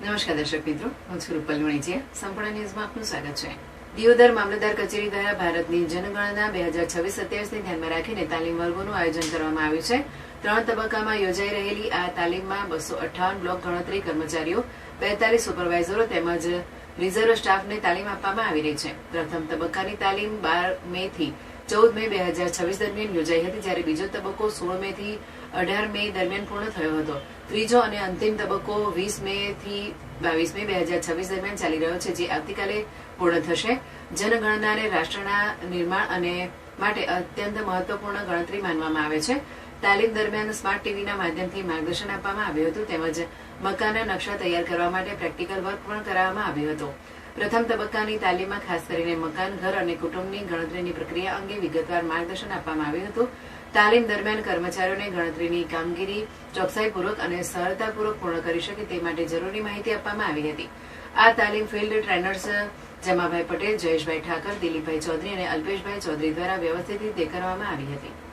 નમસ્કાર દર્શક મિત્રો, હું છું રૂપલ વણીચિયા. સંપૂર્ણ ન્યૂઝમાં આપનું સ્વાગત છે. દિયોદર મામલતદાર કચેરી દ્વારા ભારતની જનગણના 2026-27 ને ધ્યાનમાં રાખીને તાલીમ વર્ગોનું આયોજન કરવામાં આવ્યું છે. 3 તબક્કામાં યોજાઈ રહેલી આ તાલીમમાં 258 બ્લોક ગણતરી કર્મચારીઓ, 42 સુપરવાઇઝરો તેમજ રિઝર્વ સ્ટાફને તાલીમ આપવામાં આવી રહી છે. પ્રથમ તબક્કાની તાલીમ 12 મે થી 14 મે 2026 દરમિયાન યોજાઈ હતી, જ્યારે બીજો તબક્કો 16 મે થી 18 મે દરમિયાન પૂર્ણ થયો હતો. ત્રીજો અને અંતિમ તબક્કો 20 મે થી 22 મે 2026 દરમિયાન ચાલી રહ્યો છે, જે આવતીકાલે પૂર્ણ થશે. જનગણનાને રાષ્ટ્રના નિર્માણ અને માટે અત્યંત મહત્વપૂર્ણ ગણતરી માનવામાં આવે છે. તાલીમ દરમિયાન સ્માર્ટ ટીવીના માધ્યમથી માર્ગદર્શન આપવામાં આવ્યું હતું, તેમજ મકાનના નકશા તૈયાર કરવા માટે પ્રેક્ટિકલ વર્ક પણ કરાવવામાં આવ્યું હતું. પ્રથમ તબક્કાની તાલીમમાં ખાસ કરીને મકાન, ઘર અને કુટુંબની ગણતરીની પ્રક્રિયા અંગે વિગતવાર માર્ગદર્શન આપવામાં આવ્યું હતું. તાલીમ દરમિયાન કર્મચારીઓને ગણતરીની કામગીરી ચોકસાઈપૂર્વક અને સરળતાપૂર્વક પૂર્ણ કરી શકે તે માટે જરૂરી માહિતી આપવામાં આવી હતી. આ તાલીમ ફિલ્ડ ટ્રેનર્સ જમાભાઈ પટેલ, જયેશભાઈ ઠાકર, દિલીપભાઈ ચૌધરી અને અલ્પેશભાઈ ચૌધરી દ્વારા વ્યવસ્થિત રીતે કરવામાં આવી હતી.